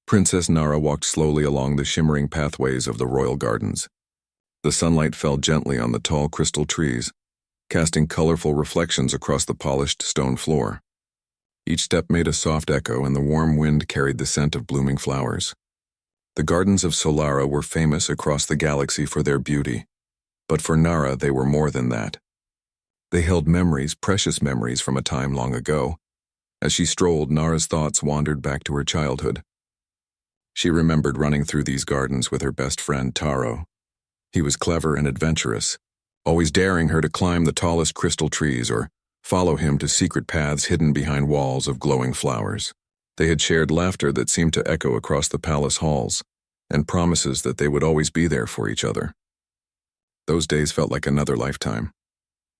Princess Nara walked slowly along the shimmering pathways of the royal gardens. The sunlight fell gently on the tall crystal trees, casting colorful reflections across the polished stone floor. Each step made a soft echo, and the warm wind carried the scent of blooming flowers. The gardens of Solara were famous across the galaxy for their beauty, but for Nara they were more than that. They held memories, precious memories from a time long ago. As she strolled, Nara's thoughts wandered back to her childhood. She remembered running through these gardens with her best friend Taro. He was clever and adventurous, always daring her to climb the tallest crystal trees or follow him to secret paths hidden behind walls of glowing flowers. They had shared laughter that seemed to echo across the palace halls, and promises that they would always be there for each other. Those days felt like another lifetime.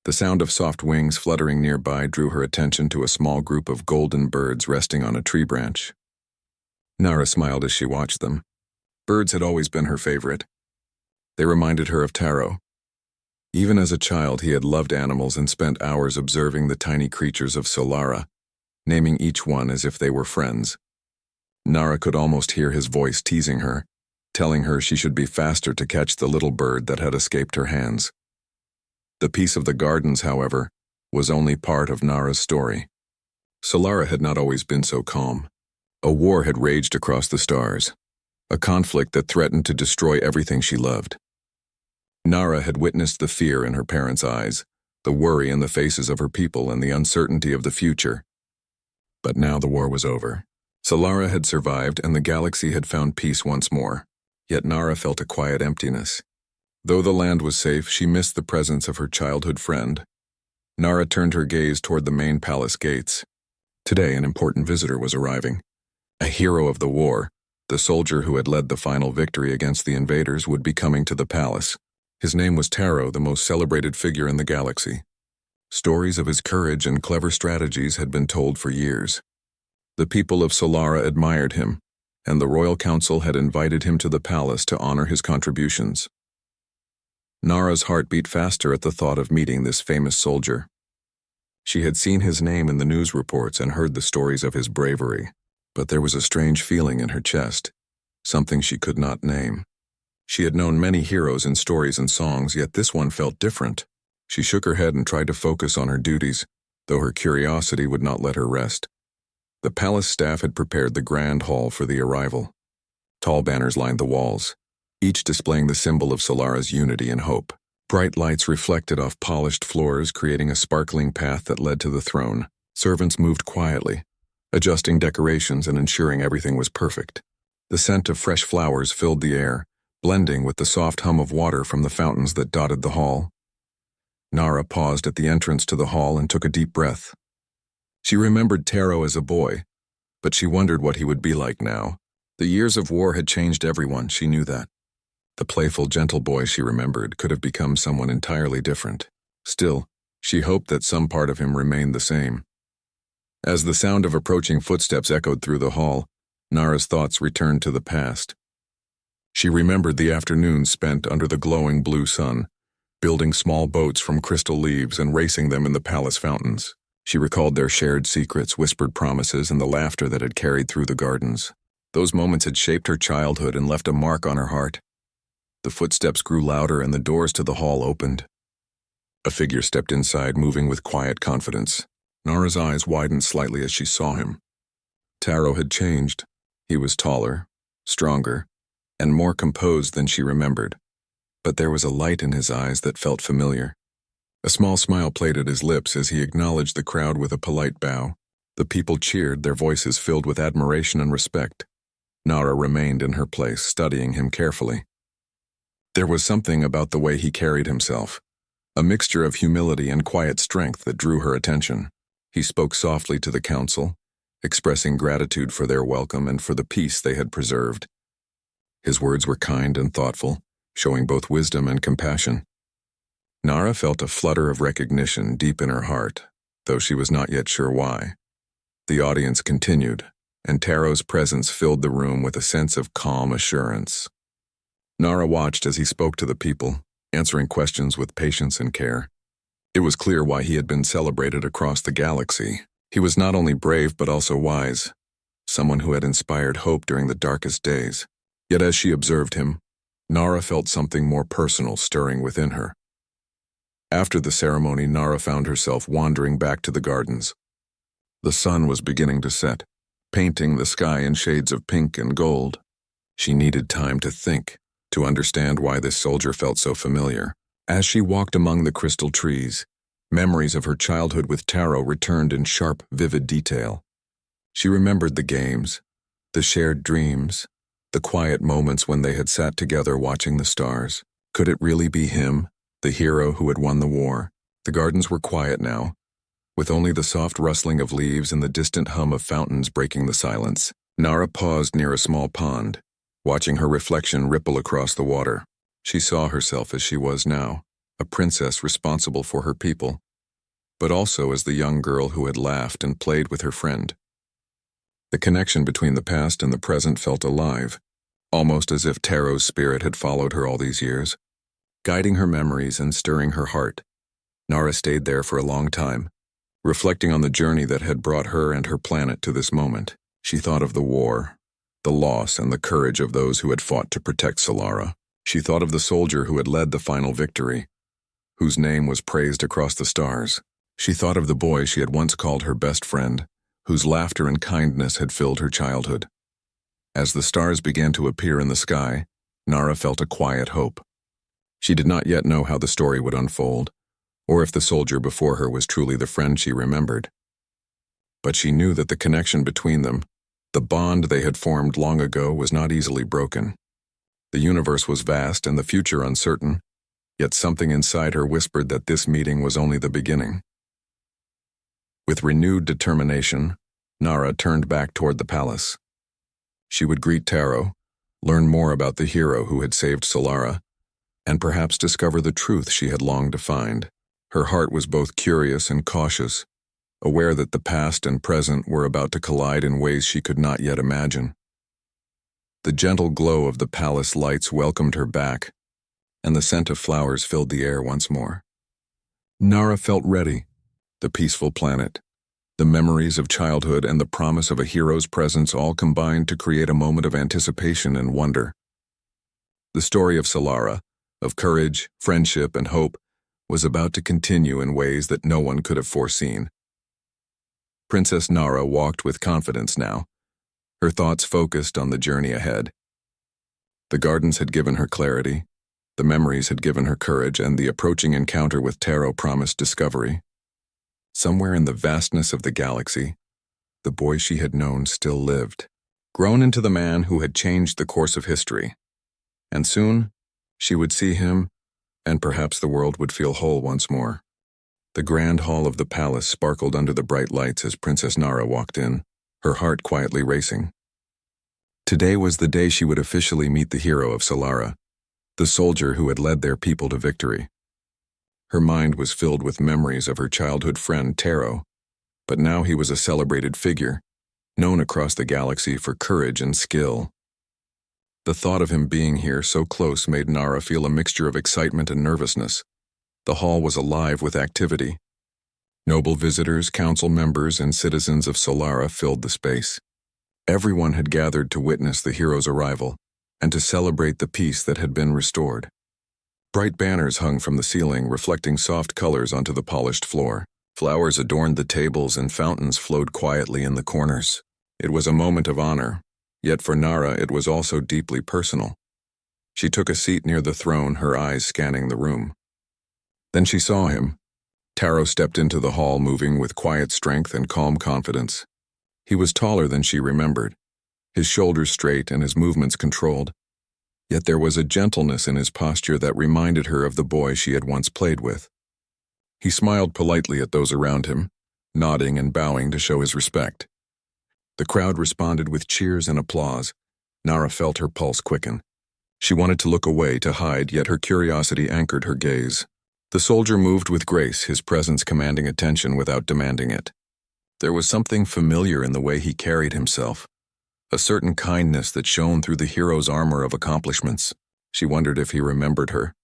The sound of soft wings fluttering nearby drew her attention to a small group of golden birds resting on a tree branch. Nara smiled as she watched them. Birds had always been her favorite. They reminded her of Taro. Even as a child, he had loved animals and spent hours observing the tiny creatures of Solara, naming each one as if they were friends. Nara could almost hear his voice teasing her, telling her she should be faster to catch the little bird that had escaped her hands. The peace of the gardens, however, was only part of Nara's story. Solara had not always been so calm. A war had raged across the stars, a conflict that threatened to destroy everything she loved. Nara had witnessed the fear in her parents' eyes, the worry in the faces of her people, and the uncertainty of the future. But now the war was over. Solara had survived, and the galaxy had found peace once more. Yet Nara felt a quiet emptiness. Though the land was safe, she missed the presence of her childhood friend. Nara turned her gaze toward the main palace gates. Today, an important visitor was arriving. A hero of the war, the soldier who had led the final victory against the invaders, would be coming to the palace. His name was Taro, the most celebrated figure in the galaxy. Stories of his courage and clever strategies had been told for years. The people of Solara admired him, and the royal council had invited him to the palace to honor his contributions. Nara's heart beat faster at the thought of meeting this famous soldier. She had seen his name in the news reports and heard the stories of his bravery. But there was a strange feeling in her chest, something she could not name. She had known many heroes in stories and songs, yet this one felt different. She shook her head and tried to focus on her duties, though her curiosity would not let her rest. The palace staff had prepared the grand hall for the arrival. Tall banners lined the walls, each displaying the symbol of Solara's unity and hope. Bright lights reflected off polished floors, creating a sparkling path that led to the throne. Servants moved quietly, adjusting decorations and ensuring everything was perfect. The scent of fresh flowers filled the air, blending with the soft hum of water from the fountains that dotted the hall. Nara paused at the entrance to the hall and took a deep breath. She remembered Taro as a boy, but she wondered what he would be like now. The years of war had changed everyone, she knew that. The playful, gentle boy she remembered could have become someone entirely different. Still, she hoped that some part of him remained the same. As the sound of approaching footsteps echoed through the hall, Nara's thoughts returned to the past. She remembered the afternoons spent under the glowing blue sun, building small boats from crystal leaves and racing them in the palace fountains. She recalled their shared secrets, whispered promises, and the laughter that had carried through the gardens. Those moments had shaped her childhood and left a mark on her heart. The footsteps grew louder and the doors to the hall opened. A figure stepped inside, moving with quiet confidence. Nara's eyes widened slightly as she saw him. Taro had changed. He was taller, stronger, and more composed than she remembered. But there was a light in his eyes that felt familiar. A small smile played at his lips as he acknowledged the crowd with a polite bow. The people cheered, their voices filled with admiration and respect. Nara remained in her place, studying him carefully. There was something about the way he carried himself, a mixture of humility and quiet strength that drew her attention. He spoke softly to the council, expressing gratitude for their welcome and for the peace they had preserved. His words were kind and thoughtful, showing both wisdom and compassion. Nara felt a flutter of recognition deep in her heart, though she was not yet sure why. The audience continued, and Taro's presence filled the room with a sense of calm assurance. Nara watched as he spoke to the people, answering questions with patience and care. It was clear why he had been celebrated across the galaxy. He was not only brave but also wise, someone who had inspired hope during the darkest days. Yet as she observed him, Nara felt something more personal stirring within her. After the ceremony, Nara found herself wandering back to the gardens. The sun was beginning to set, painting the sky in shades of pink and gold. She needed time to think, to understand why this soldier felt so familiar. As she walked among the crystal trees, memories of her childhood with Taro returned in sharp, vivid detail. She remembered the games, the shared dreams, the quiet moments when they had sat together watching the stars. Could it really be him, the hero who had won the war? The gardens were quiet now, with only the soft rustling of leaves and the distant hum of fountains breaking the silence. Nara paused near a small pond, watching her reflection ripple across the water. She saw herself as she was now, a princess responsible for her people, but also as the young girl who had laughed and played with her friend. The connection between the past and the present felt alive, almost as if Taro's spirit had followed her all these years, guiding her memories and stirring her heart. Nara stayed there for a long time, reflecting on the journey that had brought her and her planet to this moment. She thought of the war, the loss, and the courage of those who had fought to protect Solara. She thought of the soldier who had led the final victory, whose name was praised across the stars. She thought of the boy she had once called her best friend, whose laughter and kindness had filled her childhood. As the stars began to appear in the sky, Nara felt a quiet hope. She did not yet know how the story would unfold, or if the soldier before her was truly the friend she remembered. But she knew that the connection between them, the bond they had formed long ago, was not easily broken. The universe was vast and the future uncertain, yet something inside her whispered that this meeting was only the beginning. With renewed determination, Nara turned back toward the palace. She would greet Taro, learn more about the hero who had saved Solara, and perhaps discover the truth she had longed to find. Her heart was both curious and cautious, aware that the past and present were about to collide in ways she could not yet imagine. The gentle glow of the palace lights welcomed her back, and the scent of flowers filled the air once more. Nara felt ready. The peaceful planet, the memories of childhood, and the promise of a hero's presence all combined to create a moment of anticipation and wonder. The story of Solara, of courage, friendship, and hope, was about to continue in ways that no one could have foreseen. Princess Nara walked with confidence now, her thoughts focused on the journey ahead. The gardens had given her clarity, the memories had given her courage, and the approaching encounter with Taro promised discovery. Somewhere in the vastness of the galaxy, the boy she had known still lived, grown into the man who had changed the course of history. And soon, she would see him, and perhaps the world would feel whole once more. The grand hall of the palace sparkled under the bright lights as Princess Nara walked in, her heart quietly racing. Today was the day she would officially meet the hero of Solara, the soldier who had led their people to victory. Her mind was filled with memories of her childhood friend Taro, but now he was a celebrated figure, known across the galaxy for courage and skill. The thought of him being here so close made Nara feel a mixture of excitement and nervousness. The hall was alive with activity. Noble visitors, council members, and citizens of Solara filled the space. Everyone had gathered to witness the hero's arrival and to celebrate the peace that had been restored. Bright banners hung from the ceiling, reflecting soft colors onto the polished floor. Flowers adorned the tables and fountains flowed quietly in the corners. It was a moment of honor, yet for Nara it was also deeply personal. She took a seat near the throne, her eyes scanning the room. Then she saw him. Taro stepped into the hall, moving with quiet strength and calm confidence. He was taller than she remembered, his shoulders straight and his movements controlled. Yet there was a gentleness in his posture that reminded her of the boy she had once played with. He smiled politely at those around him, nodding and bowing to show his respect. The crowd responded with cheers and applause. Nara felt her pulse quicken. She wanted to look away, to hide, yet her curiosity anchored her gaze. The soldier moved with grace, his presence commanding attention without demanding it. There was something familiar in the way he carried himself, a certain kindness that shone through the hero's armor of accomplishments. She wondered if he remembered her,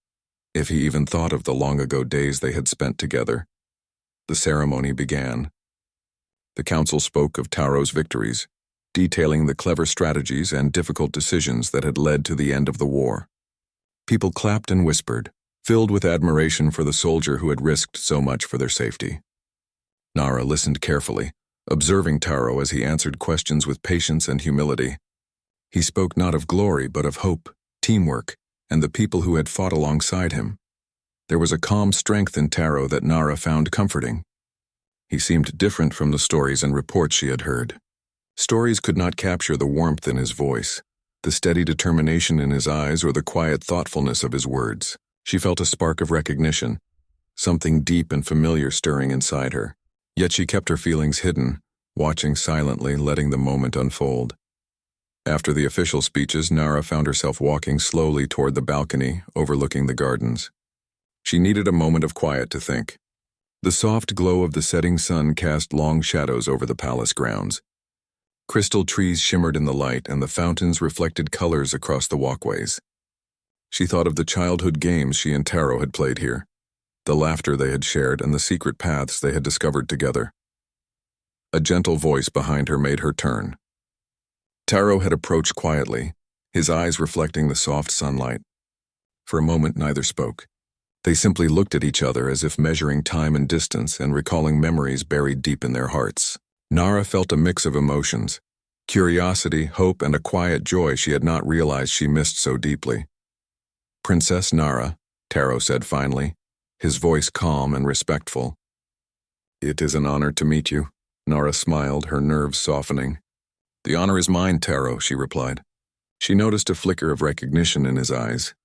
if he even thought of the long-ago days they had spent together. The ceremony began. The council spoke of Taro's victories, detailing the clever strategies and difficult decisions that had led to the end of the war. People clapped and whispered, filled with admiration for the soldier who had risked so much for their safety. Nara listened carefully, observing Taro as he answered questions with patience and humility. He spoke not of glory but of hope, teamwork, and the people who had fought alongside him. There was a calm strength in Taro that Nara found comforting. He seemed different from the stories and reports she had heard. Stories could not capture the warmth in his voice, the steady determination in his eyes, or the quiet thoughtfulness of his words. She felt a spark of recognition, something deep and familiar stirring inside her. Yet she kept her feelings hidden, watching silently, letting the moment unfold. After the official speeches, Nara found herself walking slowly toward the balcony overlooking the gardens. She needed a moment of quiet to think. The soft glow of the setting sun cast long shadows over the palace grounds. Crystal trees shimmered in the light, and the fountains reflected colors across the walkways. She thought of the childhood games she and Taro had played here, the laughter they had shared, and the secret paths they had discovered together. A gentle voice behind her made her turn. Taro had approached quietly, his eyes reflecting the soft sunlight. For a moment, neither spoke. They simply looked at each other as if measuring time and distance and recalling memories buried deep in their hearts. Nara felt a mix of emotions, curiosity, hope, and a quiet joy she had not realized she missed so deeply. "Princess Nara," Taro said finally, his voice calm and respectful. "It is an honor to meet you," Nara smiled, her nerves softening. "The honor is mine, Taro," she replied. She noticed a flicker of recognition in his eyes,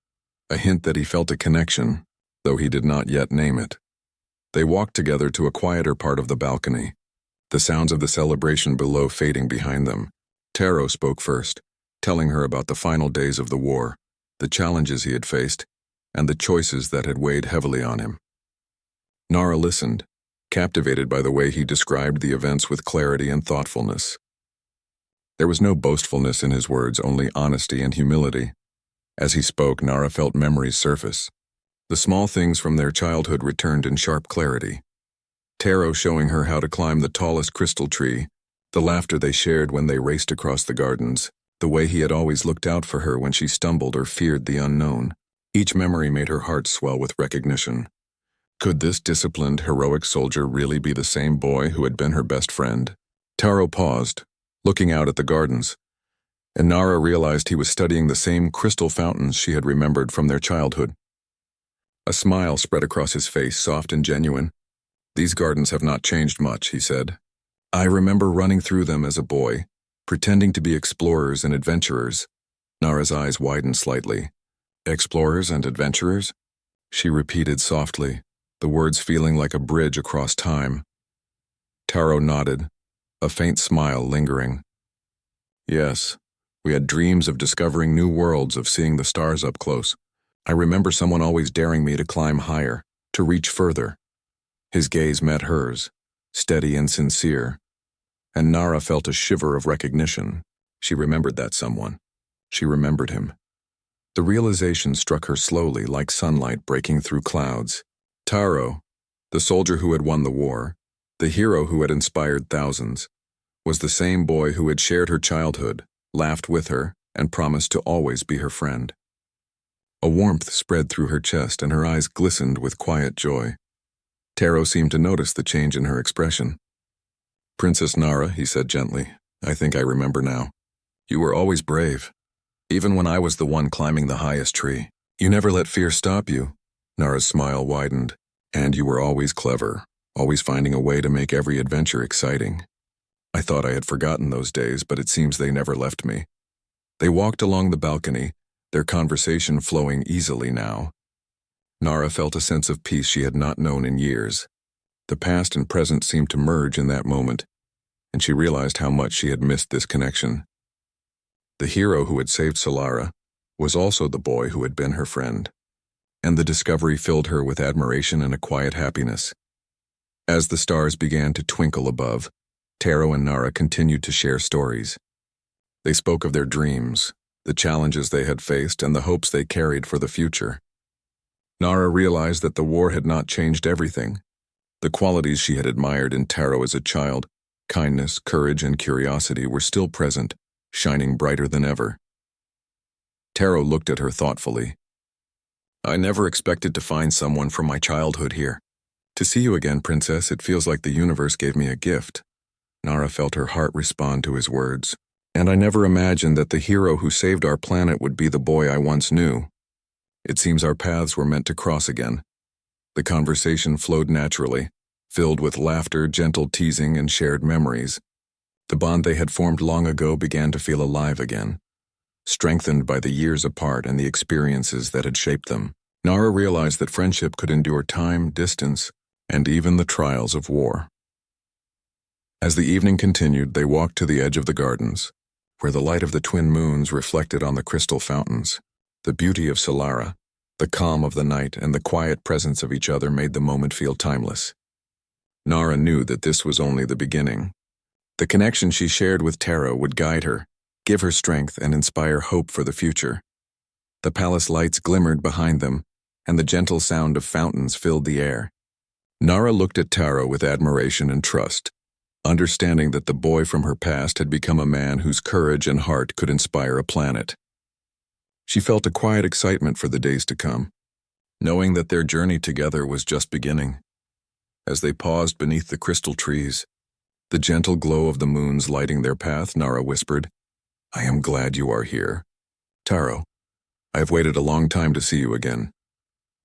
a hint that he felt a connection, though he did not yet name it. They walked together to a quieter part of the balcony, the sounds of the celebration below fading behind them. Taro spoke first, telling her about the final days of the war, the challenges he had faced, and the choices that had weighed heavily on him. Nara listened, captivated by the way he described the events with clarity and thoughtfulness. There was no boastfulness in his words, only honesty and humility. As he spoke, Nara felt memories surface. The small things from their childhood returned in sharp clarity. Taro showing her how to climb the tallest crystal tree, the laughter they shared when they raced across the gardens, the way he had always looked out for her when she stumbled or feared the unknown. Each memory made her heart swell with recognition. Could this disciplined, heroic soldier really be the same boy who had been her best friend? Taro paused, looking out at the gardens, and Nara realized he was studying the same crystal fountains she had remembered from their childhood. A smile spread across his face, soft and genuine. "These gardens have not changed much," he said. "I remember running through them as a boy, pretending to be explorers and adventurers." Nara's eyes widened slightly. "Explorers and adventurers?" she repeated softly, the words feeling like a bridge across time. Taro nodded, a faint smile lingering. "Yes, we had dreams of discovering new worlds, of seeing the stars up close. I remember someone always daring me to climb higher, to reach further." His gaze met hers, steady and sincere, and Nara felt a shiver of recognition. She remembered that someone. She remembered him. The realization struck her slowly, like sunlight breaking through clouds. Taro, the soldier who had won the war, the hero who had inspired thousands, was the same boy who had shared her childhood, laughed with her, and promised to always be her friend. A warmth spread through her chest, and her eyes glistened with quiet joy. Taro seemed to notice the change in her expression. "Princess Nara," he said gently, "I think I remember now. You were always brave, even when I was the one climbing the highest tree. You never let fear stop you." Nara's smile widened. "And you were always clever, always finding a way to make every adventure exciting. I thought I had forgotten those days, but it seems they never left me." They walked along the balcony, their conversation flowing easily now. Nara felt a sense of peace she had not known in years. The past and present seemed to merge in that moment, and she realized how much she had missed this connection. The hero who had saved Solara was also the boy who had been her friend, and the discovery filled her with admiration and a quiet happiness. As the stars began to twinkle above, Taro and Nara continued to share stories. They spoke of their dreams, the challenges they had faced, and the hopes they carried for the future. Nara realized that the war had not changed everything. The qualities she had admired in Taro as a child Kindness, courage, and curiosity were still present, shining brighter than ever. Taro looked at her thoughtfully. I never expected to find someone from my childhood here. To see you again, Princess, it feels like the universe gave me a gift. Nara felt her heart respond to his words. And I never imagined that the hero who saved our planet would be the boy I once knew. It seems our paths were meant to cross again. The conversation flowed naturally, filled with laughter, gentle teasing, and shared memories. The bond they had formed long ago began to feel alive again, strengthened by the years apart and the experiences that had shaped them. Nara realized that friendship could endure time, distance, and even the trials of war. As the evening continued, they walked to the edge of the gardens, where the light of the twin moons reflected on the crystal fountains. The beauty of Solara, the calm of the night, and the quiet presence of each other made the moment feel timeless. Nara knew that this was only the beginning. The connection she shared with Taro would guide her, give her strength, and inspire hope for the future. The palace lights glimmered behind them, and the gentle sound of fountains filled the air. Nara looked at Taro with admiration and trust, understanding that the boy from her past had become a man whose courage and heart could inspire a planet. She felt a quiet excitement for the days to come, knowing that their journey together was just beginning. As they paused beneath the crystal trees, the gentle glow of the moons lighting their path, Nara whispered, I am glad you are here. Taro, I have waited a long time to see you again.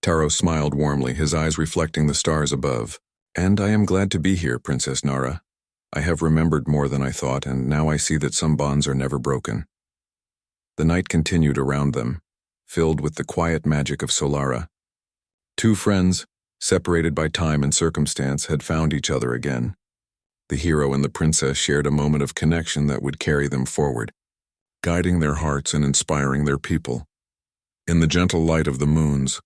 Taro smiled warmly, his eyes reflecting the stars above. And I am glad to be here, Princess Nara. I have remembered more than I thought, and now I see that some bonds are never broken. The night continued around them, filled with the quiet magic of Solara. Two friends, separated by time and circumstance, had found each other again. The hero and the princess shared a moment of connection that would carry them forward, guiding their hearts and inspiring their people. In the gentle light of the moons,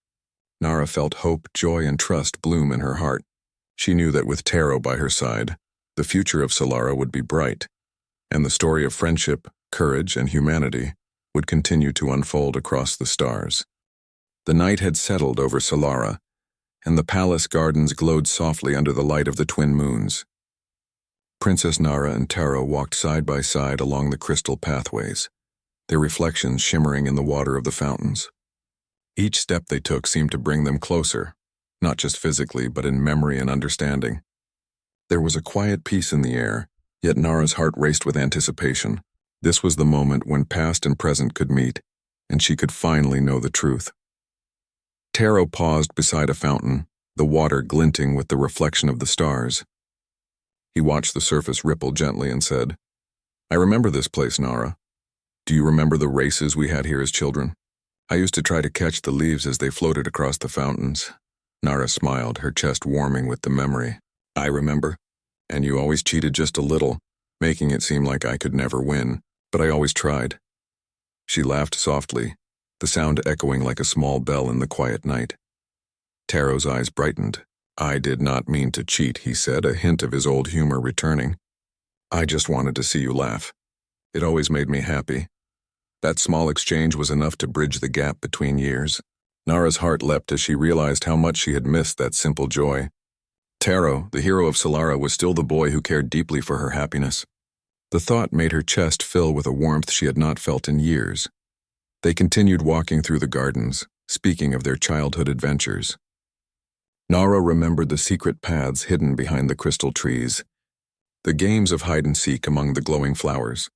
Nara felt hope, joy, and trust bloom in her heart. She knew that with Taro by her side, the future of Solara would be bright, and the story of friendship, courage, and humanity would continue to unfold across the stars. The night had settled over Solara, and the palace gardens glowed softly under the light of the twin moons. Princess Nara and Taro walked side by side along the crystal pathways, their reflections shimmering in the water of the fountains. Each step they took seemed to bring them closer, not just physically, but in memory and understanding. There was a quiet peace in the air, yet Nara's heart raced with anticipation. This was the moment when past and present could meet, and she could finally know the truth. Taro paused beside a fountain, the water glinting with the reflection of the stars. He watched the surface ripple gently and said, I remember this place, Nara. Do you remember the races we had here as children? I used to try to catch the leaves as they floated across the fountains. Nara smiled, her chest warming with the memory. I remember. And you always cheated just a little, making it seem like I could never win, but I always tried. She laughed softly, the sound echoing like a small bell in the quiet night. Taro's eyes brightened. I did not mean to cheat, he said, a hint of his old humor returning. I just wanted to see you laugh. It always made me happy. That small exchange was enough to bridge the gap between years. Nara's heart leapt as she realized how much she had missed that simple joy. Taro, the hero of Solara, was still the boy who cared deeply for her happiness. The thought made her chest fill with a warmth she had not felt in years. They continued walking through the gardens, speaking of their childhood adventures. Nara remembered the secret paths hidden behind the crystal trees, the games of hide-and-seek among the glowing flowers,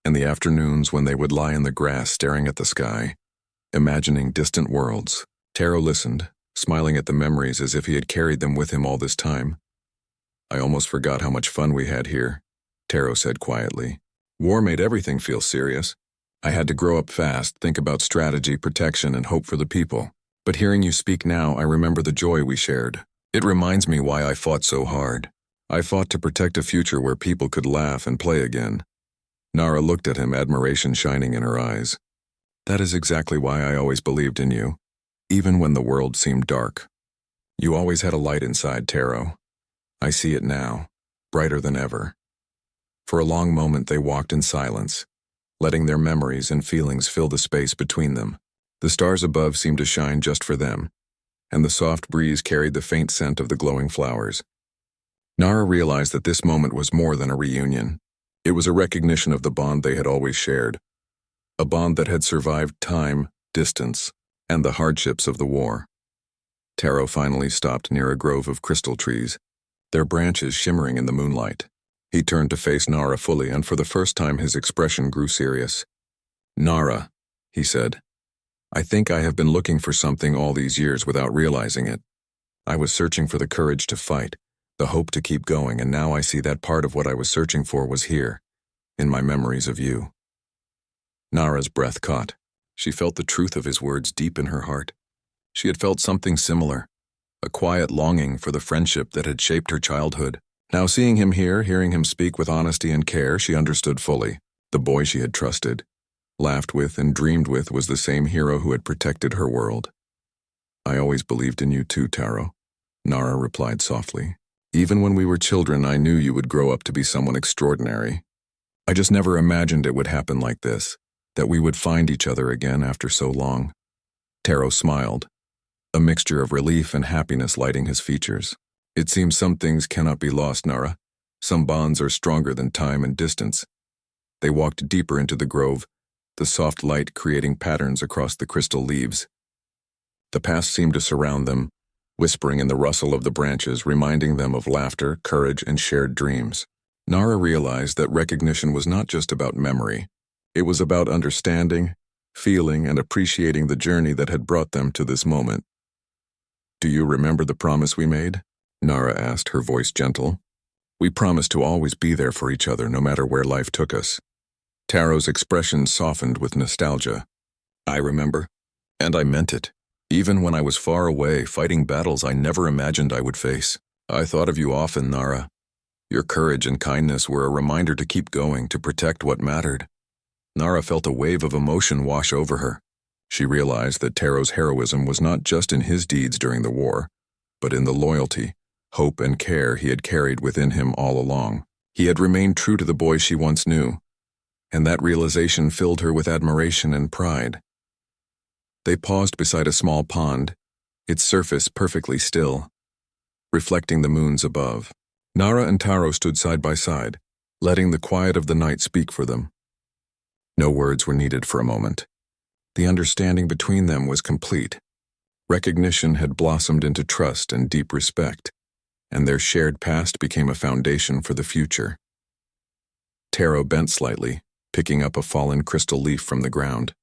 and the afternoons when they would lie in the grass staring at the sky, imagining distant worlds. Taro listened, smiling at the memories as if he had carried them with him all this time. I almost forgot how much fun we had here, Taro said quietly. War made everything feel serious. I had to grow up fast, think about strategy, protection, and hope for the people. But hearing you speak now, I remember the joy we shared. It reminds me why I fought so hard. I fought to protect a future where people could laugh and play again. Nara looked at him, admiration shining in her eyes. That is exactly why I always believed in you, even when the world seemed dark. You always had a light inside, Taro. I see it now, brighter than ever. For a long moment they walked in silence, letting their memories and feelings fill the space between them. The stars above seemed to shine just for them, and the soft breeze carried the faint scent of the glowing flowers. Nara realized that this moment was more than a reunion. It was a recognition of the bond they had always shared, a bond that had survived time, distance, and the hardships of the war. Taro finally stopped near a grove of crystal trees, their branches shimmering in the moonlight. He turned to face Nara fully, and for the first time his expression grew serious. "Nara," he said, "I think I have been looking for something all these years without realizing it. I was searching for the courage to fight, the hope to keep going, and now I see that part of what I was searching for was here, in my memories of you." Nara's breath caught. She felt the truth of his words deep in her heart. She had felt something similar, a quiet longing for the friendship that had shaped her childhood. Now seeing him here, hearing him speak with honesty and care, she understood fully. The boy she had trusted, laughed with, and dreamed with was the same hero who had protected her world. "I always believed in you too, Taro," Nara replied softly. "Even when we were children, I knew you would grow up to be someone extraordinary. I just never imagined it would happen like this, that we would find each other again after so long." Taro smiled, a mixture of relief and happiness lighting his features. "It seems some things cannot be lost, Nara. Some bonds are stronger than time and distance." They walked deeper into the grove, the soft light creating patterns across the crystal leaves. The past seemed to surround them, whispering in the rustle of the branches, reminding them of laughter, courage, and shared dreams. Nara realized that recognition was not just about memory. It was about understanding, feeling, and appreciating the journey that had brought them to this moment. "Do you remember the promise we made?" Nara asked, her voice gentle. "We promised to always be there for each other no matter where life took us." Taro's expression softened with nostalgia. "I remember, and I meant it. Even when I was far away, fighting battles I never imagined I would face. I thought of you often, Nara. Your courage and kindness were a reminder to keep going, to protect what mattered." Nara felt a wave of emotion wash over her. She realized that Taro's heroism was not just in his deeds during the war, but in the loyalty, hope, and care he had carried within him all along. He had remained true to the boy she once knew, and that realization filled her with admiration and pride. They paused beside a small pond, its surface perfectly still, reflecting the moons above. Nara and Taro stood side by side, letting the quiet of the night speak for them. No words were needed for a moment. The understanding between them was complete. Recognition had blossomed into trust and deep respect, and their shared past became a foundation for the future. Taro bent slightly, picking up a fallen crystal leaf from the ground.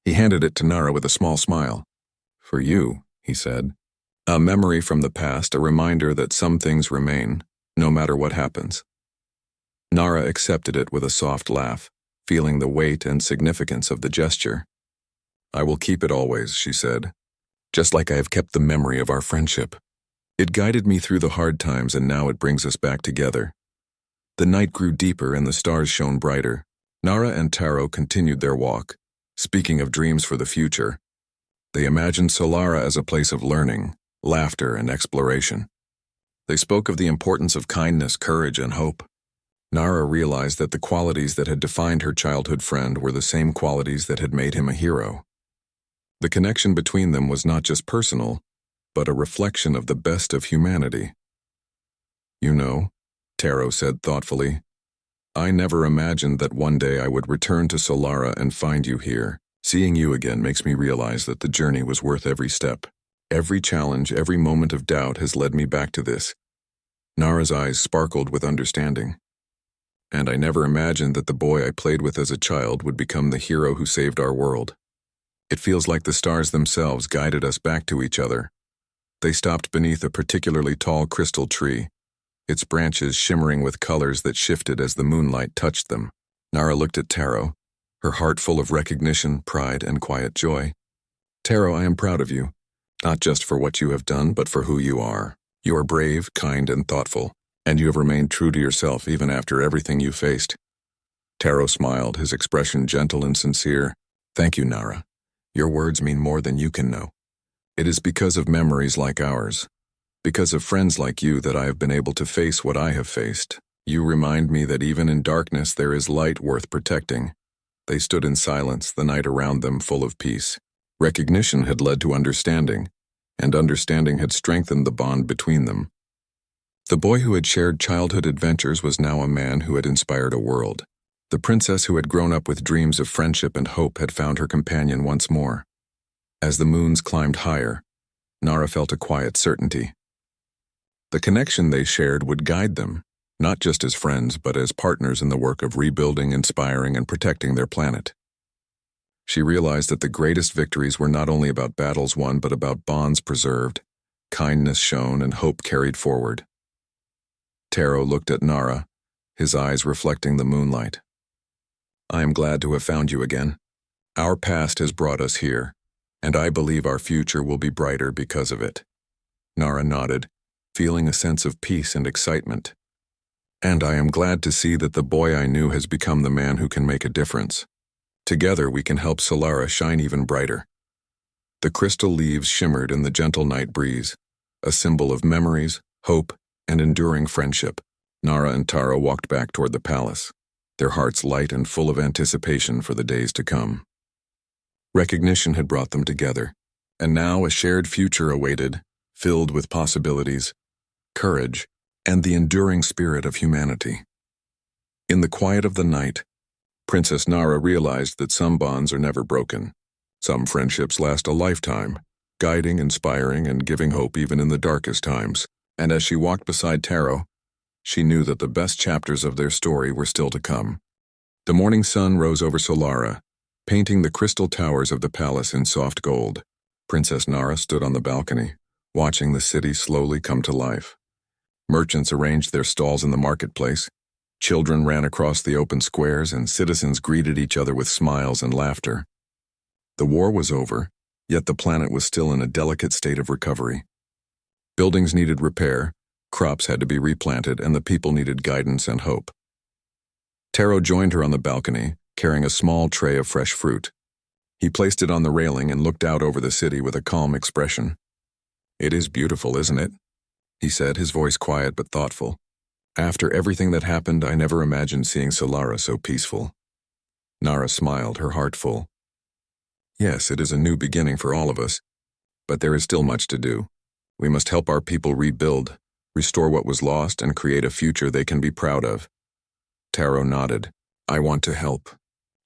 He handed it to Nara with a small smile. "For you," he said. "A memory from the past, a reminder that some things remain, no matter what happens." Nara accepted it with a soft laugh, feeling the weight and significance of the gesture. "I will keep it always," she said, "just like I have kept the memory of our friendship. It guided me through the hard times, and now it brings us back together." The night grew deeper and the stars shone brighter. Nara and Taro continued their walk, speaking of dreams for the future. They imagined Solara as a place of learning, laughter, and exploration. They spoke of the importance of kindness, courage, and hope. Nara realized that the qualities that had defined her childhood friend were the same qualities that had made him a hero. The connection between them was not just personal, but a reflection of the best of humanity. "You know," Taro said thoughtfully, "I never imagined that one day I would return to Solara and find you here. Seeing you again makes me realize that the journey was worth every step. Every challenge, every moment of doubt has led me back to this." Nara's eyes sparkled with understanding. "And I never imagined that the boy I played with as a child would become the hero who saved our world. It feels like the stars themselves guided us back to each other." They stopped beneath a particularly tall crystal tree, its branches shimmering with colors that shifted as the moonlight touched them. Nara looked at Taro, her heart full of recognition, pride, and quiet joy. "Taro, I am proud of you, not just for what you have done, but for who you are. You are brave, kind, and thoughtful, and you have remained true to yourself even after everything you faced." Taro smiled, his expression gentle and sincere. "Thank you, Nara. Your words mean more than you can know. It is because of memories like ours, because of friends like you, that I have been able to face what I have faced. You remind me that even in darkness there is light worth protecting." They stood in silence, the night around them full of peace. Recognition had led to understanding, and understanding had strengthened the bond between them. The boy who had shared childhood adventures was now a man who had inspired a world. The princess who had grown up with dreams of friendship and hope had found her companion once more. As the moons climbed higher, Nara felt a quiet certainty. The connection they shared would guide them, not just as friends but as partners in the work of rebuilding, inspiring, and protecting their planet. She realized that the greatest victories were not only about battles won but about bonds preserved, kindness shown, and hope carried forward. Taro looked at Nara, his eyes reflecting the moonlight. "I am glad to have found you again. Our past has brought us here, and I believe our future will be brighter because of it." Nara nodded, feeling a sense of peace and excitement. "And I am glad to see that the boy I knew has become the man who can make a difference. Together we can help Solara shine even brighter." The crystal leaves shimmered in the gentle night breeze, a symbol of memories, hope, and enduring friendship. Nara and Taro walked back toward the palace, their hearts light and full of anticipation for the days to come. Recognition had brought them together, and now a shared future awaited, filled with possibilities, courage, and the enduring spirit of humanity. In the quiet of the night, Princess Nara realized that some bonds are never broken. Some friendships last a lifetime, guiding, inspiring, and giving hope even in the darkest times. And as she walked beside Taro, she knew that the best chapters of their story were still to come. The morning sun rose over Solara, painting the crystal towers of the palace in soft gold. Princess Nara stood on the balcony, watching the city slowly come to life. Merchants arranged their stalls in the marketplace, children ran across the open squares, and citizens greeted each other with smiles and laughter. The war was over, yet the planet was still in a delicate state of recovery. Buildings needed repair, crops had to be replanted, and the people needed guidance and hope. Taro joined her on the balcony, carrying a small tray of fresh fruit. He placed it on the railing and looked out over the city with a calm expression. "It is beautiful, isn't it?" he said, his voice quiet but thoughtful. "After everything that happened, I never imagined seeing Solara so peaceful." Nara smiled, her heart full. "Yes, it is a new beginning for all of us, but there is still much to do. We must help our people rebuild, restore what was lost, and create a future they can be proud of." Taro nodded. "I want to help.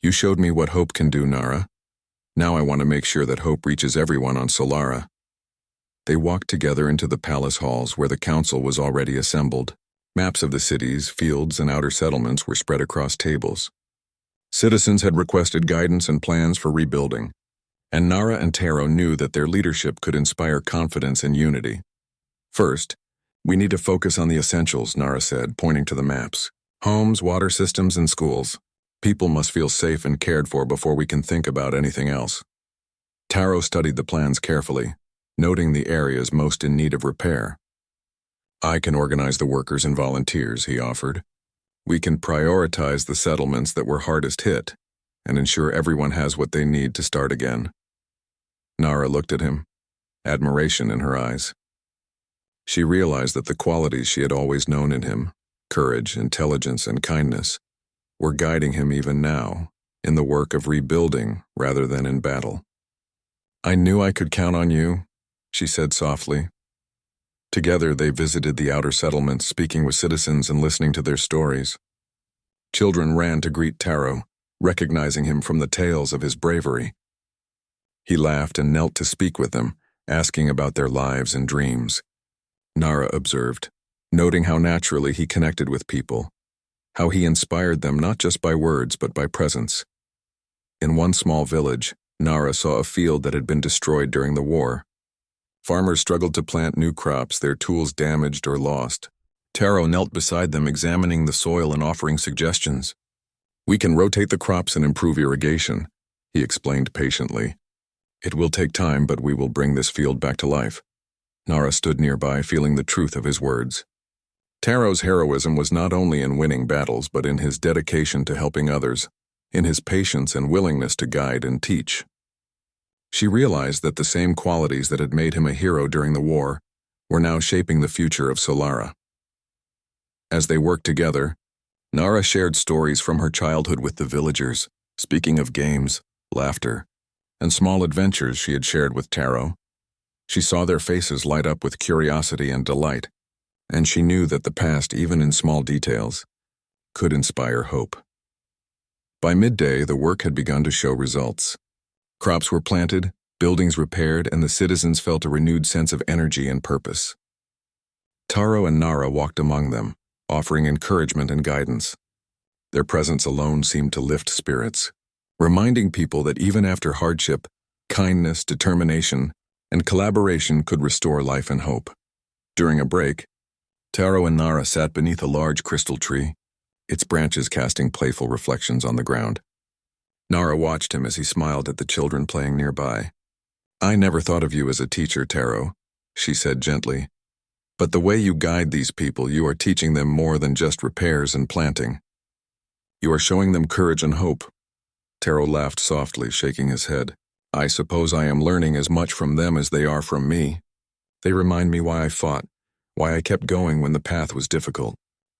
You showed me what hope can do, Nara. Now I want to make sure that hope reaches everyone on Solara." They walked together into the palace halls where the council was already assembled. Maps of the cities, fields, and outer settlements were spread across tables. Citizens had requested guidance and plans for rebuilding, and Nara and Taro knew that their leadership could inspire confidence and unity. "First, we need to focus on the essentials," Nara said, pointing to the maps. "Homes, water systems, and schools. People must feel safe and cared for before we can think about anything else." Taro studied the plans carefully, noting the areas most in need of repair. "I can organize the workers and volunteers," he offered. "We can prioritize the settlements that were hardest hit and ensure everyone has what they need to start again." Nara looked at him, admiration in her eyes. She realized that the qualities she had always known in him, courage, intelligence, and kindness, were guiding him even now, in the work of rebuilding rather than in battle. "I knew I could count on you," she said softly. Together they visited the outer settlements, speaking with citizens and listening to their stories. Children ran to greet Taro, recognizing him from the tales of his bravery. He laughed and knelt to speak with them, asking about their lives and dreams. Nara observed, noting how naturally he connected with people, how he inspired them not just by words but by presence. In one small village, Nara saw a field that had been destroyed during the war. Farmers struggled to plant new crops, their tools damaged or lost. Taro knelt beside them, examining the soil and offering suggestions. "We can rotate the crops and improve irrigation," he explained patiently. "It will take time, but we will bring this field back to life." Nara stood nearby, feeling the truth of his words. Taro's heroism was not only in winning battles, but in his dedication to helping others, in his patience and willingness to guide and teach. She realized that the same qualities that had made him a hero during the war were now shaping the future of Solara. As they worked together, Nara shared stories from her childhood with the villagers, speaking of games, laughter, and small adventures she had shared with Taro. She saw their faces light up with curiosity and delight, and she knew that the past, even in small details, could inspire hope. By midday, the work had begun to show results. Crops were planted, buildings repaired, and the citizens felt a renewed sense of energy and purpose. Taro and Nara walked among them, offering encouragement and guidance. Their presence alone seemed to lift spirits, reminding people that even after hardship, kindness, determination, and collaboration could restore life and hope. During a break, Taro and Nara sat beneath a large crystal tree, its branches casting playful reflections on the ground. Nara watched him as he smiled at the children playing nearby. "I never thought of you as a teacher, Taro," she said gently. "But the way you guide these people, you are teaching them more than just repairs and planting. You are showing them courage and hope." Taro laughed softly, shaking his head. "I suppose I am learning as much from them as they are from me. They remind me why I fought, why I kept going when the path was difficult.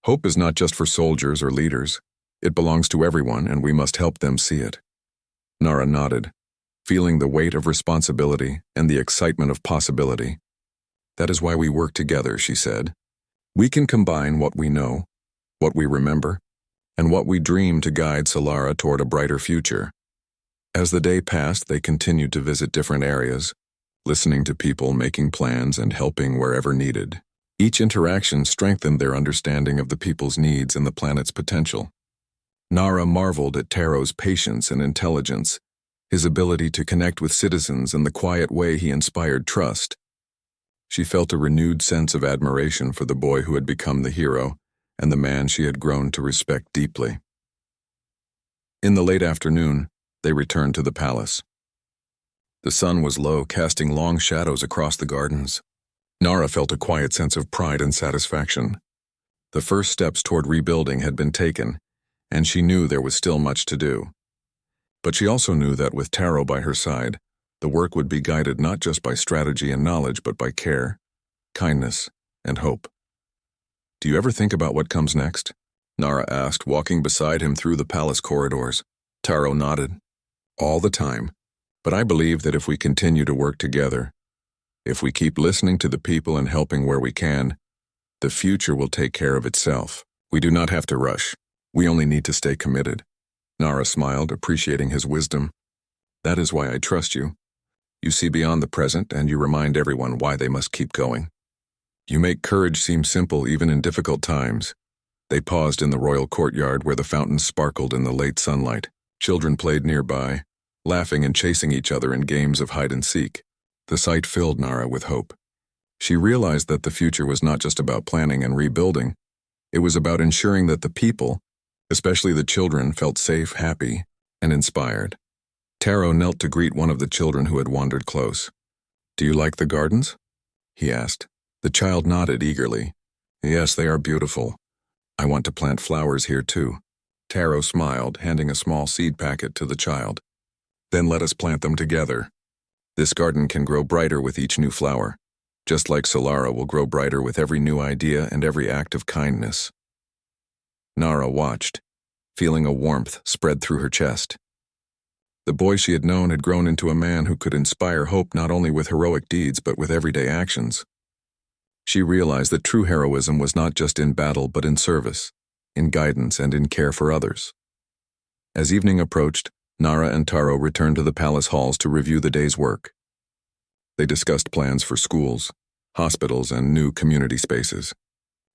Hope is not just for soldiers or leaders. It belongs to everyone, and we must help them see it." Nara nodded, feeling the weight of responsibility and the excitement of possibility. "That is why we work together," she said. "We can combine what we know, what we remember, and what we dream to guide Solara toward a brighter future." As the day passed, they continued to visit different areas, listening to people, making plans, and helping wherever needed. Each interaction strengthened their understanding of the people's needs and the planet's potential. Nara marveled at Taro's patience and intelligence, his ability to connect with citizens and the quiet way he inspired trust. She felt a renewed sense of admiration for the boy who had become the hero and the man she had grown to respect deeply. In the late afternoon, they returned to the palace. The sun was low, casting long shadows across the gardens. Nara felt a quiet sense of pride and satisfaction. The first steps toward rebuilding had been taken, and she knew there was still much to do. But she also knew that with Taro by her side, the work would be guided not just by strategy and knowledge, but by care, kindness, and hope. "Do you ever think about what comes next?" Nara asked, walking beside him through the palace corridors. Taro nodded. "All the time. But I believe that if we continue to work together, if we keep listening to the people and helping where we can, the future will take care of itself. We do not have to rush. We only need to stay committed." Nara smiled, appreciating his wisdom. "That is why I trust you. You see beyond the present, and you remind everyone why they must keep going. You make courage seem simple even in difficult times." They paused in the royal courtyard where the fountains sparkled in the late sunlight. Children played nearby, laughing and chasing each other in games of hide-and-seek. The sight filled Nara with hope. She realized that the future was not just about planning and rebuilding. It was about ensuring that the people, especially the children, felt safe, happy, and inspired. Taro knelt to greet one of the children who had wandered close. "Do you like the gardens?" he asked. The child nodded eagerly. "Yes, they are beautiful. I want to plant flowers here too." Taro smiled, handing a small seed packet to the child. "Then let us plant them together. This garden can grow brighter with each new flower, just like Solara will grow brighter with every new idea and every act of kindness." Nara watched, feeling a warmth spread through her chest. The boy she had known had grown into a man who could inspire hope not only with heroic deeds but with everyday actions. She realized that true heroism was not just in battle but in service, in guidance, and in care for others. As evening approached, Nara and Taro returned to the palace halls to review the day's work. They discussed plans for schools, hospitals, and new community spaces.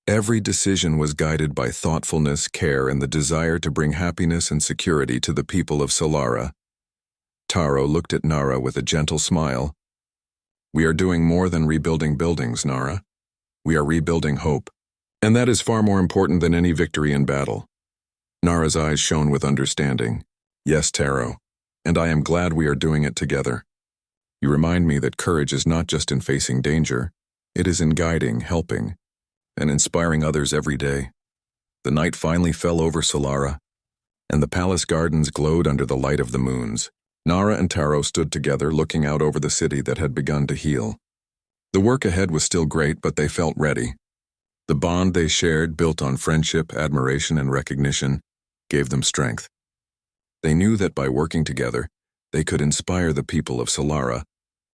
Every decision was guided by thoughtfulness, care, and the desire to bring happiness and security to the people of Solara. Taro looked at Nara with a gentle smile. "We are doing more than rebuilding buildings, Nara. We are rebuilding hope. And that is far more important than any victory in battle." Nara's eyes shone with understanding. "Yes, Taro, and I am glad we are doing it together. You remind me that courage is not just in facing danger, it is in guiding, helping, and inspiring others every day." The night finally fell over Solara, and the palace gardens glowed under the light of the moons. Nara and Taro stood together, looking out over the city that had begun to heal. The work ahead was still great, but they felt ready. The bond they shared, built on friendship, admiration, and recognition, gave them strength. They knew that by working together, they could inspire the people of Solara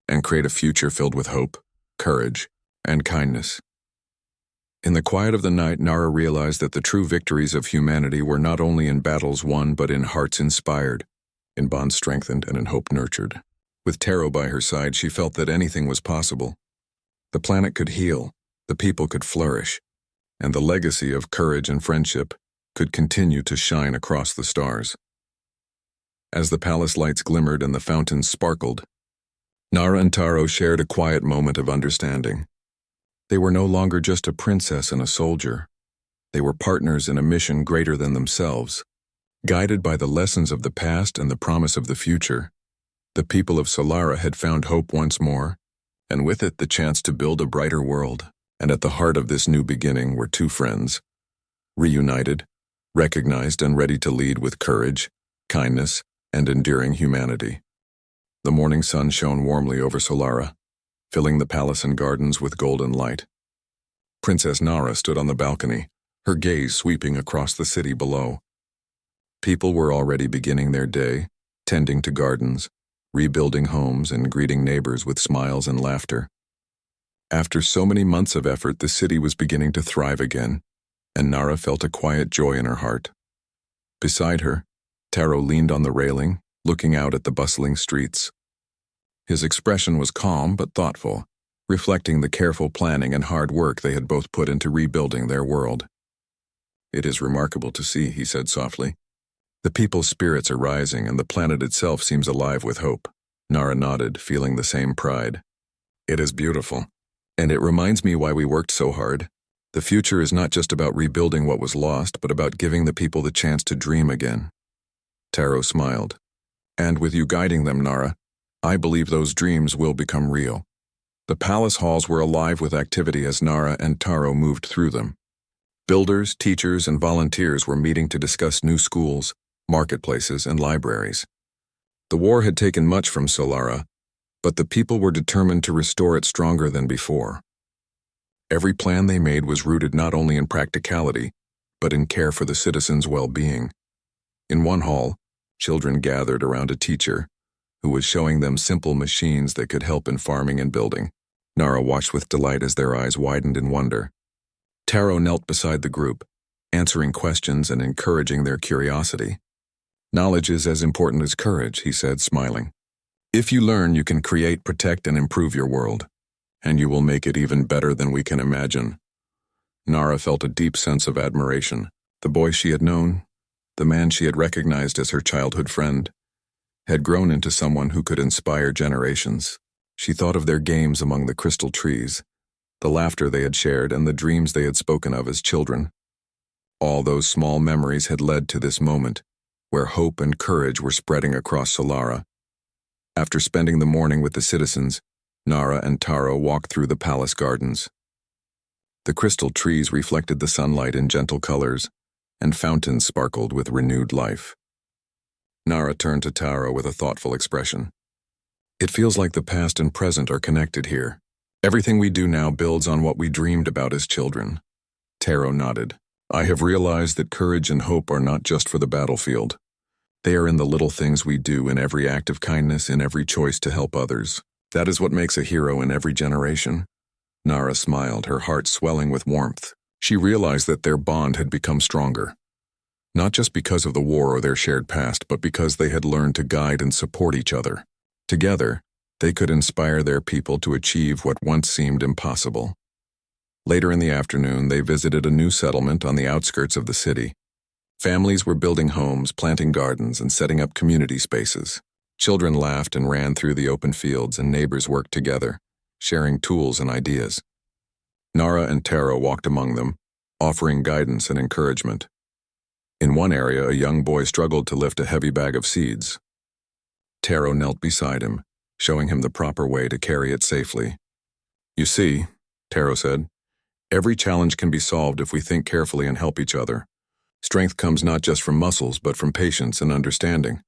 and create a future filled with hope, courage, and kindness. In the quiet of the night, Nara realized that the true victories of humanity were not only in battles won but in hearts inspired, in bonds strengthened, and in hope nurtured. With Taro by her side, she felt that anything was possible. The planet could heal, the people could flourish, and the legacy of courage and friendship could continue to shine across the stars. As the palace lights glimmered and the fountains sparkled, Nara and Taro shared a quiet moment of understanding. They were no longer just a princess and a soldier. They were partners in a mission greater than themselves. Guided by the lessons of the past and the promise of the future, the people of Solara had found hope once more, and with it the chance to build a brighter world. And at the heart of this new beginning were two friends, reunited, recognized and ready to lead with courage, kindness, and enduring humanity. The morning sun shone warmly over Solara, filling the palace and gardens with golden light. Princess Nara stood on the balcony, her gaze sweeping across the city below. People were already beginning their day, tending to gardens, rebuilding homes, and greeting neighbors with smiles and laughter. After so many months of effort, the city was beginning to thrive again, and Nara felt a quiet joy in her heart. Beside her, Taro leaned on the railing, looking out at the bustling streets. His expression was calm but thoughtful, reflecting the careful planning and hard work they had both put into rebuilding their world. "It is remarkable to see," he said softly. "The people's spirits are rising and the planet itself seems alive with hope." Nara nodded, feeling the same pride. "It is beautiful, and it reminds me why we worked so hard. The future is not just about rebuilding what was lost, but about giving the people the chance to dream again." Taro smiled. "And with you guiding them, Nara, I believe those dreams will become real." The palace halls were alive with activity as Nara and Taro moved through them. Builders, teachers, and volunteers were meeting to discuss new schools, marketplaces, and libraries. The war had taken much from Solara, but the people were determined to restore it stronger than before. Every plan they made was rooted not only in practicality, but in care for the citizens' well-being. In one hall, children gathered around a teacher who was showing them simple machines that could help in farming and building. Nara watched with delight as their eyes widened in wonder. Taro knelt beside the group, answering questions and encouraging their curiosity. "Knowledge is as important as courage," he said, smiling. "If you learn, you can create, protect, and improve your world, and you will make it even better than we can imagine." Nara felt a deep sense of admiration. The boy she had known, the man she had recognized as her childhood friend, had grown into someone who could inspire generations. She thought of their games among the crystal trees, the laughter they had shared, and the dreams they had spoken of as children. All those small memories had led to this moment, where hope and courage were spreading across Solara. After spending the morning with the citizens, Nara and Taro walked through the palace gardens. The crystal trees reflected the sunlight in gentle colors, and fountains sparkled with renewed life. Nara turned to Taro with a thoughtful expression. "It feels like the past and present are connected here. Everything we do now builds on what we dreamed about as children." Taro nodded. "I have realized that courage and hope are not just for the battlefield. They are in the little things we do, in every act of kindness, in every choice to help others. That is what makes a hero in every generation." Nara smiled, her heart swelling with warmth. She realized that their bond had become stronger. Not just because of the war or their shared past, but because they had learned to guide and support each other. Together, they could inspire their people to achieve what once seemed impossible. Later in the afternoon, they visited a new settlement on the outskirts of the city. Families were building homes, planting gardens, and setting up community spaces. Children laughed and ran through the open fields, and neighbors worked together, sharing tools and ideas. Nara and Taro walked among them, offering guidance and encouragement. In one area, a young boy struggled to lift a heavy bag of seeds. Taro knelt beside him, showing him the proper way to carry it safely. "You see," Taro said, "every challenge can be solved if we think carefully and help each other. Strength comes not just from muscles, but from patience and understanding."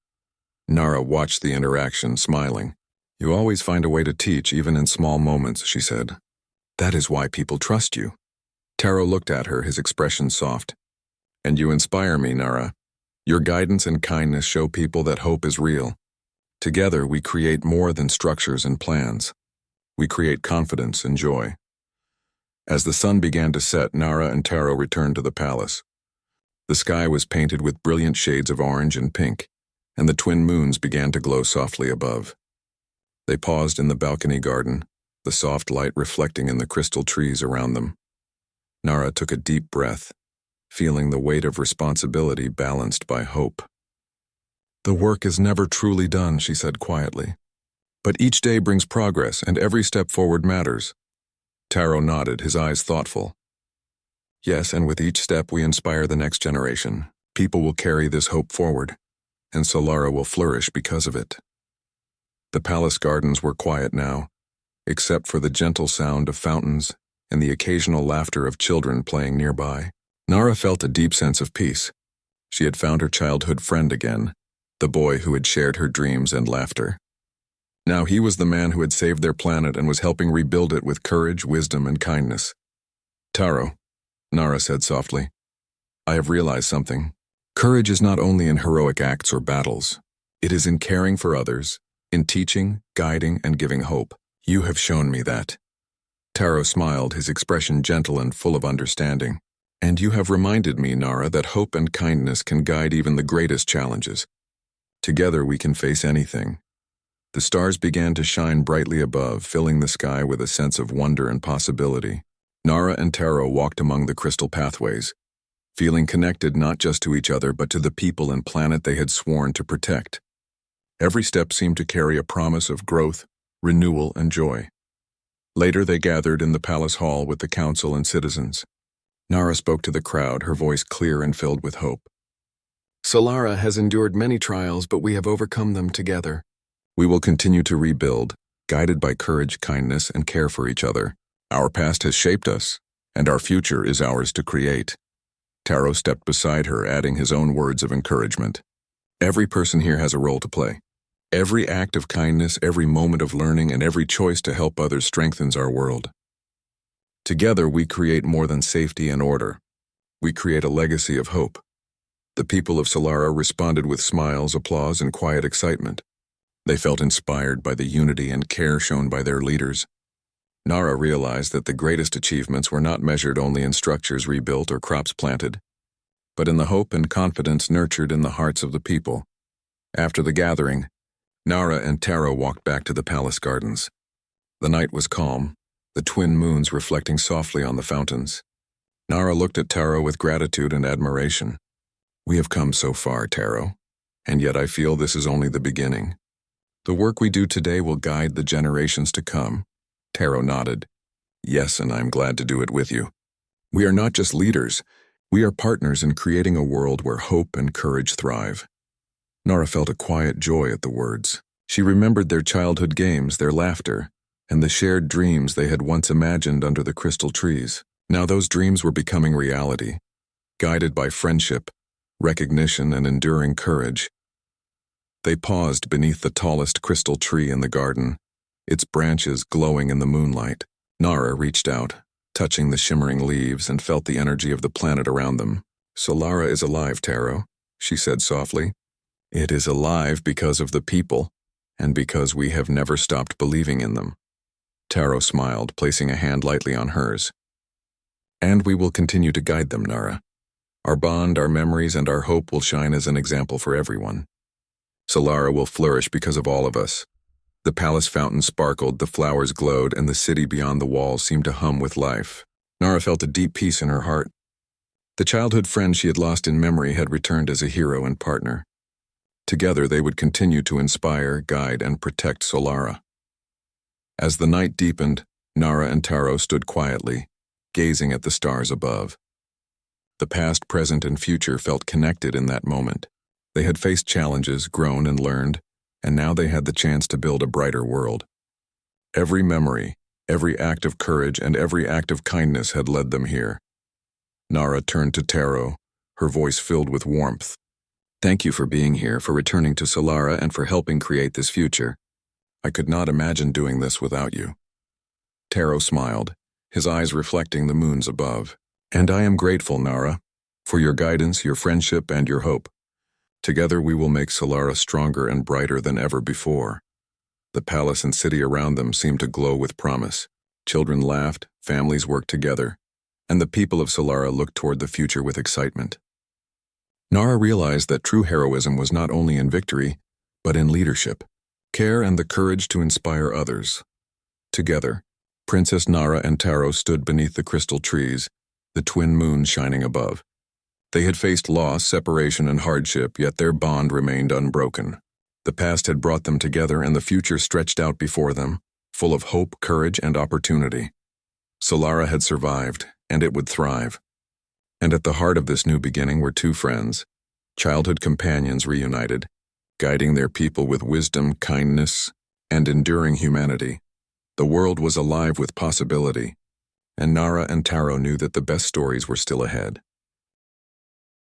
Nara watched the interaction, smiling. "You always find a way to teach, even in small moments," she said. "That is why people trust you." Taro looked at her, his expression soft. "And you inspire me, Nara. Your guidance and kindness show people that hope is real. Together, we create more than structures and plans. We create confidence and joy." As the sun began to set, Nara and Taro returned to the palace. The sky was painted with brilliant shades of orange and pink, and the twin moons began to glow softly above. They paused in the balcony garden, the soft light reflecting in the crystal trees around them. Nara took a deep breath, feeling the weight of responsibility balanced by hope. "The work is never truly done," she said quietly. "But each day brings progress, and every step forward matters." Taro nodded, his eyes thoughtful. "Yes, and with each step we inspire the next generation. People will carry this hope forward, and Solara will flourish because of it." The palace gardens were quiet now, except for the gentle sound of fountains and the occasional laughter of children playing nearby. Nara felt a deep sense of peace. She had found her childhood friend again, the boy who had shared her dreams and laughter. Now he was the man who had saved their planet and was helping rebuild it with courage, wisdom, and kindness. "Taro," Nara said softly, "I have realized something. Courage is not only in heroic acts or battles. It is in caring for others, in teaching, guiding, and giving hope. You have shown me that." Taro smiled, his expression gentle and full of understanding. "And you have reminded me, Nara, that hope and kindness can guide even the greatest challenges. Together we can face anything." The stars began to shine brightly above, filling the sky with a sense of wonder and possibility. Nara and Taro walked among the crystal pathways, feeling connected not just to each other but to the people and planet they had sworn to protect. Every step seemed to carry a promise of growth, renewal, and joy. Later they gathered in the palace hall with the council and citizens. Nara spoke to the crowd, her voice clear and filled with hope. "Solara has endured many trials, but we have overcome them together. We will continue to rebuild, guided by courage, kindness, and care for each other. Our past has shaped us, and our future is ours to create." Taro stepped beside her, adding his own words of encouragement. "Every person here has a role to play. Every act of kindness, every moment of learning, and every choice to help others strengthens our world. Together we create more than safety and order. We create a legacy of hope." The people of Solara responded with smiles, applause, and quiet excitement. They felt inspired by the unity and care shown by their leaders. Nara realized that the greatest achievements were not measured only in structures rebuilt or crops planted, but in the hope and confidence nurtured in the hearts of the people. After the gathering, Nara and Taro walked back to the palace gardens. The night was calm, the twin moons reflecting softly on the fountains. Nara looked at Taro with gratitude and admiration. "We have come so far, Taro, and yet I feel this is only the beginning. The work we do today will guide the generations to come." Taro nodded. "Yes, and I'm glad to do it with you. We are not just leaders, we are partners in creating a world where hope and courage thrive." Nara felt a quiet joy at the words. She remembered their childhood games, their laughter, and the shared dreams they had once imagined under the crystal trees. Now those dreams were becoming reality, guided by friendship, recognition, and enduring courage. They paused beneath the tallest crystal tree in the garden, its branches glowing in the moonlight. Nara reached out, touching the shimmering leaves, and felt the energy of the planet around them. "Solara is alive, Taro," she said softly. "It is alive because of the people, and because we have never stopped believing in them." Taro smiled, placing a hand lightly on hers. "And we will continue to guide them, Nara. Our bond, our memories, and our hope will shine as an example for everyone. Solara will flourish because of all of us." The palace fountain sparkled, the flowers glowed, and the city beyond the walls seemed to hum with life. Nara felt a deep peace in her heart. The childhood friend she had lost in memory had returned as a hero and partner. Together they would continue to inspire, guide, and protect Solara. As the night deepened, Nara and Taro stood quietly, gazing at the stars above. The past, present, and future felt connected in that moment. They had faced challenges, grown, and learned, and now they had the chance to build a brighter world. Every memory, every act of courage, and every act of kindness had led them here. Nara turned to Taro, her voice filled with warmth. "Thank you for being here, for returning to Solara, and for helping create this future. I could not imagine doing this without you." Taro smiled, his eyes reflecting the moons above. "And I am grateful, Nara, for your guidance, your friendship, and your hope. Together we will make Solara stronger and brighter than ever before." The palace and city around them seemed to glow with promise. Children laughed, families worked together, and the people of Solara looked toward the future with excitement. Nara realized that true heroism was not only in victory, but in leadership, care, and the courage to inspire others. Together, Princess Nara and Taro stood beneath the crystal trees, the twin moons shining above. They had faced loss, separation, and hardship, yet their bond remained unbroken. The past had brought them together, and the future stretched out before them, full of hope, courage, and opportunity. Solara had survived, and it would thrive. And at the heart of this new beginning were two friends, childhood companions reunited, guiding their people with wisdom, kindness, and enduring humanity. The world was alive with possibility, and Nara and Taro knew that the best stories were still ahead.